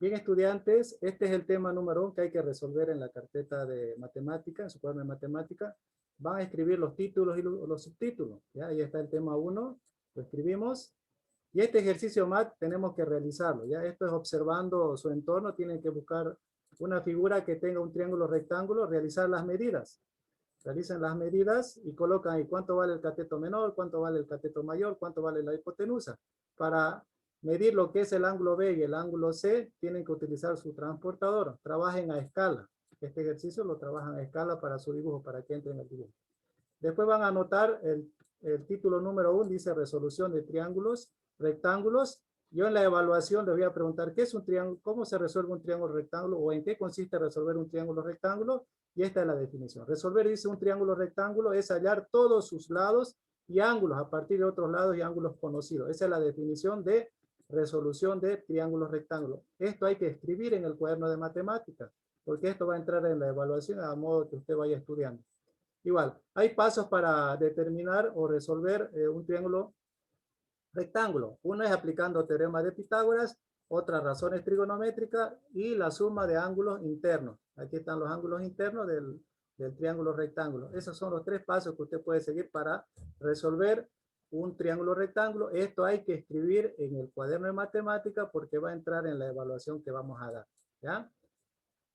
Bien, estudiantes, este es el tema número 1 que hay que resolver en la carpeta de matemática, en su cuaderno de matemática. Van a escribir los títulos y los subtítulos. ¿Ya? Ahí está el tema 1, lo escribimos. Y este ejercicio más tenemos que realizarlo. ¿Ya? Esto es observando su entorno, tienen que buscar una figura que tenga un triángulo rectángulo, realizar las medidas. Realizan las medidas y colocan ahí cuánto vale el cateto menor, cuánto vale el cateto mayor, cuánto vale la hipotenusa. Para medir lo que es el ángulo B y el ángulo C, tienen que utilizar su transportador. Trabajen a escala. Este ejercicio lo trabajan a escala para su dibujo, para que entren en el dibujo. Después van a anotar el título número 1, dice resolución de triángulos, rectángulos. Yo en la evaluación les voy a preguntar qué es un triángulo, cómo se resuelve un triángulo rectángulo o en qué consiste resolver un triángulo rectángulo. Y esta es la definición. Resolver, dice, un triángulo rectángulo es hallar todos sus lados y ángulos a partir de otros lados y ángulos conocidos. Esa es la definición de resolución de triángulos rectángulos. Esto hay que escribir en el cuaderno de matemáticas, porque esto va a entrar en la evaluación a modo que usted vaya estudiando. Igual, hay pasos para determinar o resolver un triángulo rectángulo. Uno es aplicando teorema de Pitágoras, otra razones trigonométricas y la suma de ángulos internos. Aquí están los ángulos internos del triángulo rectángulo. Esos son los 3 pasos que usted puede seguir para resolver un triángulo rectángulo. Esto hay que escribir en el cuaderno de matemática porque va a entrar en la evaluación que vamos a dar. ¿Ya?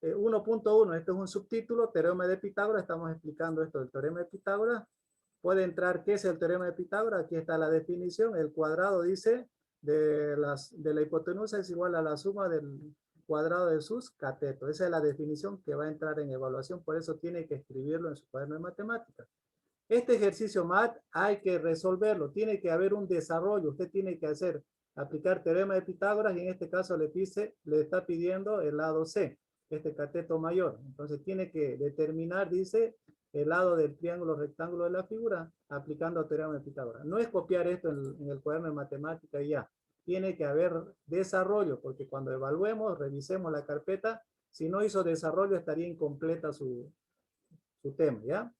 1.1, esto es un subtítulo, teorema de Pitágoras, estamos explicando esto del teorema de Pitágoras. Puede entrar, ¿qué es el teorema de Pitágoras? Aquí está la definición, el cuadrado dice de la hipotenusa es igual a la suma del cuadrado de sus catetos. Esa es la definición que va a entrar en evaluación, por eso tiene que escribirlo en su cuaderno de matemáticas. Este ejercicio MAT hay que resolverlo, tiene que haber un desarrollo, usted tiene que aplicar teorema de Pitágoras y en este caso le está pidiendo el lado C, este cateto mayor. Entonces tiene que determinar, dice, el lado del triángulo rectángulo de la figura aplicando teorema de Pitágoras. No es copiar esto en el cuaderno de matemática y ya. Tiene que haber desarrollo, porque cuando evaluemos, revisemos la carpeta, si no hizo desarrollo estaría incompleta su tema, ¿ya?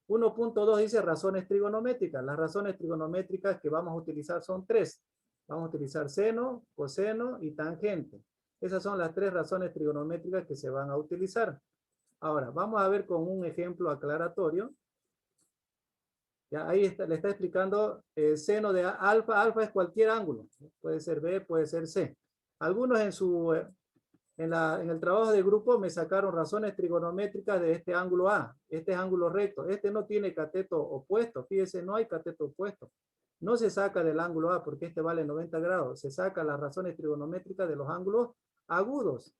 1.2 dice razones trigonométricas. Las razones trigonométricas que vamos a utilizar son 3. Vamos a utilizar seno, coseno y tangente. Esas son las 3 razones trigonométricas que se van a utilizar. Ahora, vamos a ver con un ejemplo aclaratorio. Ya, ahí le está explicando el seno de alfa. Alfa es cualquier ángulo. Puede ser B, puede ser C. Algunos en el trabajo de grupo me sacaron razones trigonométricas de este ángulo A. Este es ángulo recto. Este no tiene cateto opuesto. Fíjese, no hay cateto opuesto. No se saca del ángulo A porque este vale 90 grados. Se saca las razones trigonométricas de los ángulos agudos.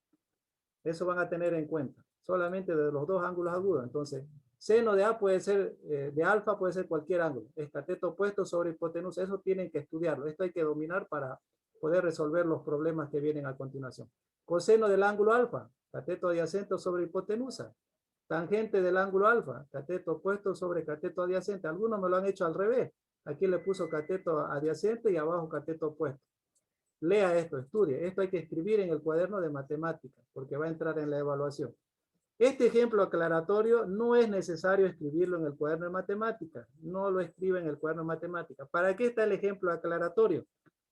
Eso van a tener en cuenta. Solamente de los 2 ángulos agudos. Entonces, seno de A puede ser, de alfa puede ser cualquier ángulo. Es cateto opuesto sobre hipotenusa. Eso tienen que estudiarlo. Esto hay que dominar para poder resolver los problemas que vienen a continuación. Coseno del ángulo alfa, cateto adyacente sobre hipotenusa. Tangente del ángulo alfa, cateto opuesto sobre cateto adyacente. Algunos me lo han hecho al revés. Aquí le puso cateto adyacente y abajo cateto opuesto. Lea esto, estudie. Esto hay que escribir en el cuaderno de matemáticas porque va a entrar en la evaluación. Este ejemplo aclaratorio no es necesario escribirlo en el cuaderno de matemáticas. No lo escribe en el cuaderno de matemáticas. ¿Para qué está el ejemplo aclaratorio?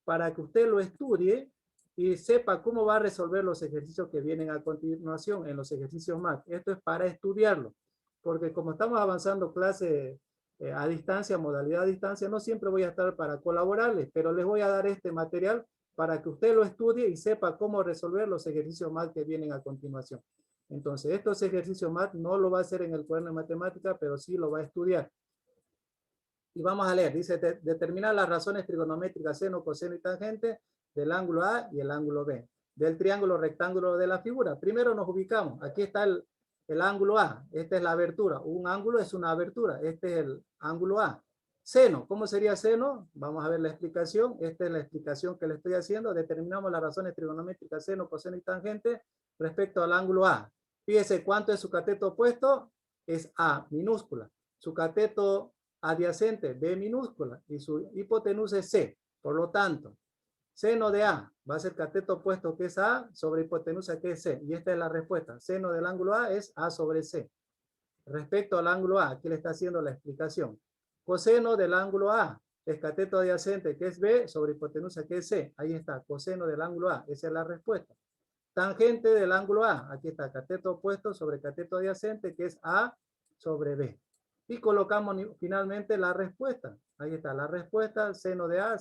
Para que usted lo estudie y sepa cómo va a resolver los ejercicios que vienen a continuación en los ejercicios más. Esto es para estudiarlo, porque como estamos avanzando clase a distancia, modalidad a distancia, no siempre voy a estar para colaborarles, pero les voy a dar este material para que usted lo estudie y sepa cómo resolver los ejercicios más que vienen a continuación. Entonces, estos ejercicios más no lo va a hacer en el cuaderno de matemática, pero sí lo va a estudiar. Y vamos a leer, dice, determinar las razones trigonométricas seno, coseno y tangente del ángulo A y el ángulo B, del triángulo rectángulo de la figura. Primero nos ubicamos, aquí está el ángulo A, esta es la abertura, un ángulo es una abertura, este es el ángulo A. Seno, ¿cómo sería seno? Vamos a ver la explicación, esta es la explicación que le estoy haciendo, determinamos las razones trigonométricas seno, coseno y tangente respecto al ángulo A. Fíjese cuánto es su cateto opuesto, es A minúscula, su cateto adyacente, B minúscula, y su hipotenusa es C. Por lo tanto, seno de A va a ser cateto opuesto que es A sobre hipotenusa que es C. Y esta es la respuesta. Seno del ángulo A es A sobre C. Respecto al ángulo A, aquí le está haciendo la explicación. Coseno del ángulo A es cateto adyacente que es B sobre hipotenusa que es C. Ahí está, coseno del ángulo A. Esa es la respuesta. tangente del ángulo A. Aquí está, cateto opuesto sobre cateto adyacente, que es A sobre B. Y colocamos finalmente la respuesta. Ahí está la respuesta, seno de A,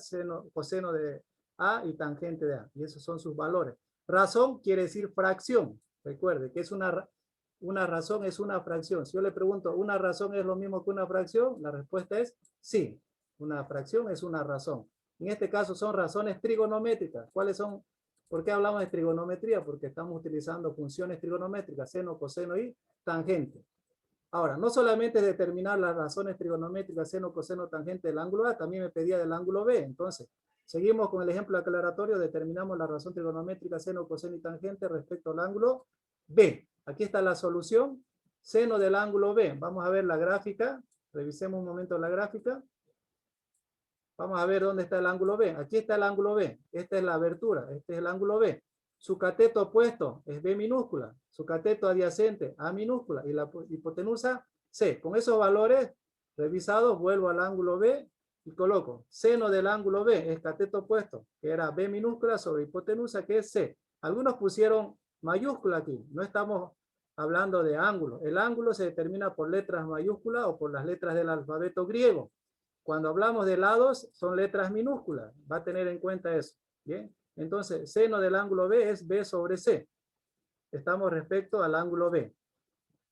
coseno de A y tangente de A. Y esos son sus valores. Razón quiere decir fracción. Recuerde que es una razón es una fracción. Si yo le pregunto, ¿una razón es lo mismo que una fracción? La respuesta es sí. Una fracción es una razón. En este caso son razones trigonométricas. ¿Cuáles son? ¿Por qué hablamos de trigonometría? Porque estamos utilizando funciones trigonométricas, seno, coseno y tangente. Ahora, no solamente determinar las razones trigonométricas, seno, coseno, tangente del ángulo A, también me pedía del ángulo B. Entonces, seguimos con el ejemplo aclaratorio, determinamos la razón trigonométrica, seno, coseno y tangente respecto al ángulo B. Aquí está la solución, seno del ángulo B. Vamos a ver la gráfica, revisemos un momento la gráfica. Vamos a ver dónde está el ángulo B. Aquí está el ángulo B. Esta es la abertura. Este es el ángulo B. Su cateto opuesto es B minúscula. Su cateto adyacente A minúscula. Y la hipotenusa C. Con esos valores revisados vuelvo al ángulo B y coloco seno del ángulo B es cateto opuesto, que era B minúscula sobre hipotenusa, que es C. Algunos pusieron mayúscula aquí. No estamos hablando de ángulo. El ángulo se determina por letras mayúsculas o por las letras del alfabeto griego. Cuando hablamos de lados, son letras minúsculas. Va a tener en cuenta eso. ¿Bien? Entonces, seno del ángulo B es B sobre C. Estamos respecto al ángulo B.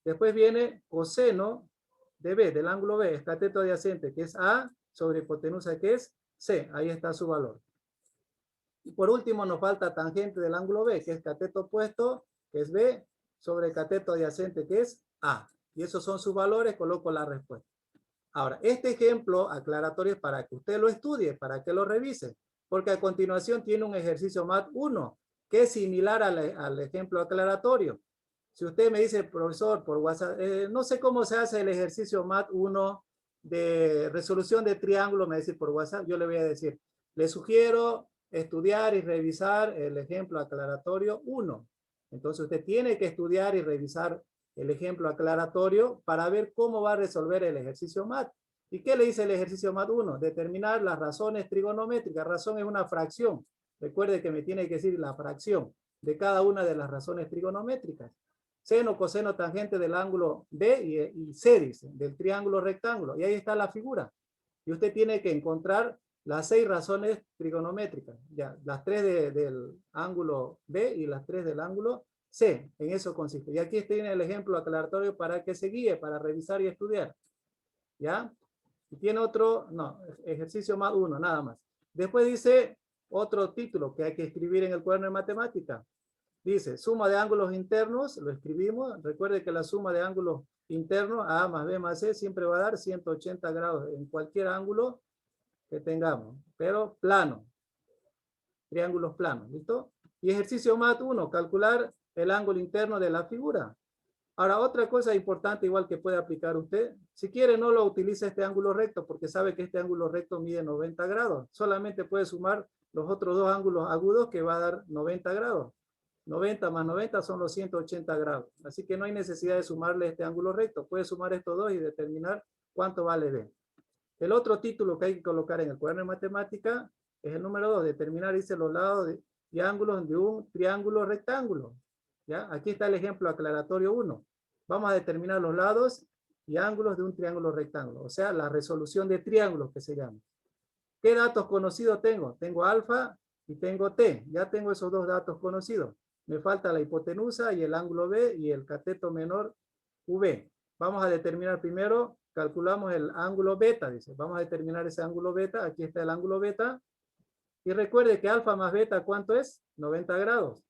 Después viene coseno de B, del ángulo B, es cateto adyacente, que es A, sobre hipotenusa, que es C. Ahí está su valor. Y por último, nos falta tangente del ángulo B, que es cateto opuesto, que es B, sobre cateto adyacente, que es A. Y esos son sus valores, coloco la respuesta. Ahora, este ejemplo aclaratorio es para que usted lo estudie, para que lo revise, porque a continuación tiene un ejercicio MAT 1, que es similar al ejemplo aclaratorio. Si usted me dice, profesor, por WhatsApp, no sé cómo se hace el ejercicio MAT 1 de resolución de triángulo, me dice por WhatsApp, yo le voy a decir, le sugiero estudiar y revisar el ejemplo aclaratorio 1. Entonces usted tiene que estudiar y revisar el ejemplo aclaratorio para ver cómo va a resolver el ejercicio MAT. ¿Y qué le dice el ejercicio MAT 1? Determinar las razones trigonométricas. Razón es una fracción. Recuerde que me tiene que decir la fracción de cada una de las razones trigonométricas. Seno, coseno, tangente del ángulo B y C, dice, del triángulo rectángulo. Y ahí está la figura. Y usted tiene que encontrar las 6 razones trigonométricas. Ya, las 3 del ángulo B y las 3 del ángulo C. En eso consiste. Y aquí tiene el ejemplo aclaratorio para que se guíe, para revisar y estudiar. ¿Ya? Y tiene otro, no, ejercicio más 1, nada más. Después dice otro título que hay que escribir en el cuaderno de matemática. Dice, suma de ángulos internos, lo escribimos. Recuerde que la suma de ángulos internos, A más B más C, siempre va a dar 180 grados en cualquier ángulo que tengamos, pero plano. Triángulos planos, ¿listo? Y ejercicio MAT 1, calcular el ángulo interno de la figura. Ahora, otra cosa importante igual que puede aplicar usted, si quiere no lo utilice este ángulo recto, porque sabe que este ángulo recto mide 90 grados. Solamente puede sumar los otros dos ángulos agudos que va a dar 90 grados. 90 más 90 son los 180 grados. Así que no hay necesidad de sumarle este ángulo recto. Puede sumar estos dos y determinar cuánto vale B. El otro título que hay que colocar en el cuaderno de matemática es el número 2, determinar, dice, los lados y ángulos de un triángulo rectángulo. ¿Ya? Aquí está el ejemplo aclaratorio 1. Vamos a determinar los lados y ángulos de un triángulo rectángulo, o sea, la resolución de triángulos que se llama. ¿Qué datos conocidos tengo? Tengo alfa y tengo t. Ya tengo esos dos datos conocidos. Me falta la hipotenusa y el ángulo B y el cateto menor V. Vamos a determinar primero, calculamos el ángulo beta, dice. Vamos a determinar ese ángulo beta. Aquí está el ángulo beta. Y recuerde que alfa más beta, ¿cuánto es? 90 grados.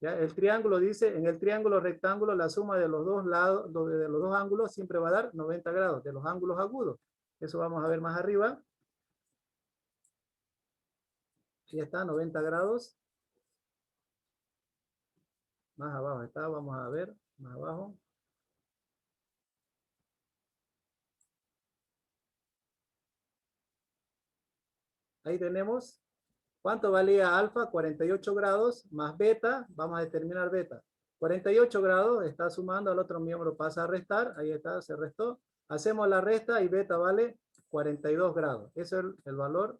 ¿Ya? El triángulo dice, en el triángulo rectángulo, la suma de los dos lados, de los dos ángulos siempre va a dar 90 grados, de los ángulos agudos. Eso vamos a ver más arriba. Ya está, 90 grados. Más abajo está, vamos a ver, más abajo. Ahí tenemos, ¿cuánto valía alfa? 48 grados, más beta, vamos a determinar beta. 48 grados, está sumando, al otro miembro pasa a restar, ahí está, se restó. Hacemos la resta y beta vale 42 grados. Ese es el valor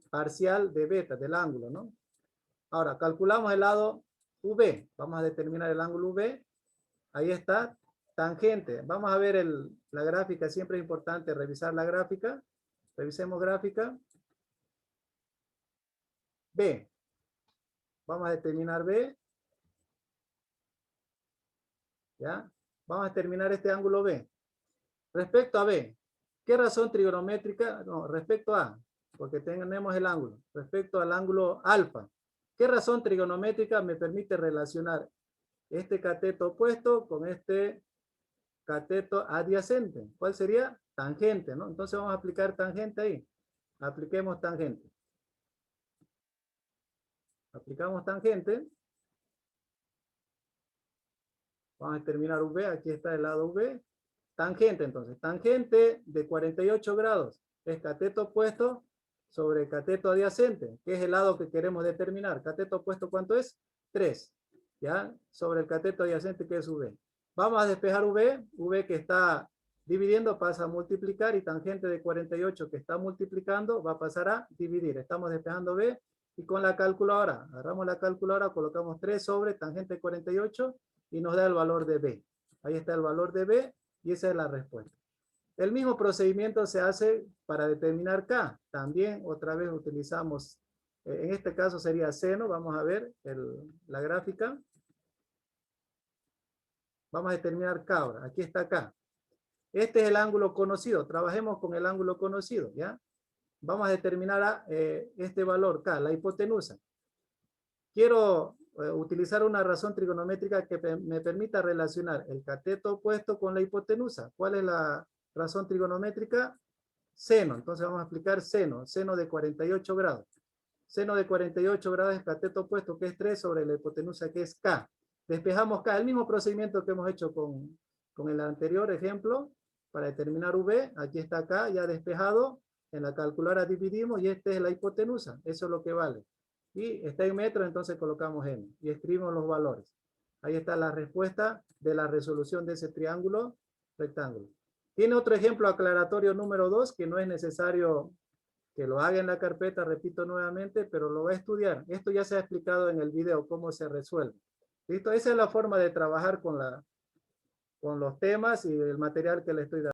parcial de beta, del ángulo, ¿no? Ahora, calculamos el lado V. Vamos a determinar el ángulo V. Ahí está, tangente. Vamos a ver la gráfica. Siempre es importante revisar la gráfica. Revisemos gráfica. B. Vamos a determinar B. ¿Ya? Vamos a determinar este ángulo B. Respecto a B, ¿qué razón trigonométrica? No, respecto a, porque tenemos el ángulo. Respecto al ángulo alfa, ¿qué razón trigonométrica me permite relacionar este cateto opuesto con este cateto adyacente? ¿Cuál sería? Tangente, ¿no? Entonces vamos a aplicar tangente ahí. Apliquemos tangente. Aplicamos tangente. Vamos a determinar V. Aquí está el lado V. Tangente, entonces. Tangente de 48 grados. Es cateto opuesto sobre cateto adyacente, que es el lado que queremos determinar. Cateto opuesto, ¿cuánto es? 3. ¿Ya? Sobre el cateto adyacente, que es V. Vamos a despejar V. V que está dividiendo pasa a multiplicar, y tangente de 48 que está multiplicando va a pasar a dividir. Estamos despejando V, y con la calculadora, agarramos la calculadora, colocamos 3 sobre tangente de 48 y nos da el valor de B. Ahí está el valor de B y esa es la respuesta. El mismo procedimiento se hace para determinar K. También otra vez utilizamos, en este caso sería seno. Vamos a ver la gráfica. Vamos a determinar K ahora. Aquí está K. Este es el ángulo conocido. Trabajemos con el ángulo conocido, ¿ya? Vamos a determinar este valor K, la hipotenusa. Quiero utilizar una razón trigonométrica que me permita relacionar el cateto opuesto con la hipotenusa. ¿Cuál es la razón trigonométrica? Seno. Entonces vamos a aplicar seno. Seno de 48 grados. Seno de 48 grados es cateto opuesto, que es 3, sobre la hipotenusa, que es K. Despejamos K. El mismo procedimiento que hemos hecho con el anterior ejemplo para determinar V. Aquí está K ya despejado. En la calculadora dividimos y esta es la hipotenusa. Eso es lo que vale. Y está en metros, entonces colocamos M y escribimos los valores. Ahí está la respuesta de la resolución de ese triángulo rectángulo. Tiene otro ejemplo aclaratorio número 2, que no es necesario que lo haga en la carpeta, repito nuevamente, pero lo va a estudiar. Esto ya se ha explicado en el video, cómo se resuelve. ¿Listo? Esa es la forma de trabajar con los temas y el material que le estoy dando.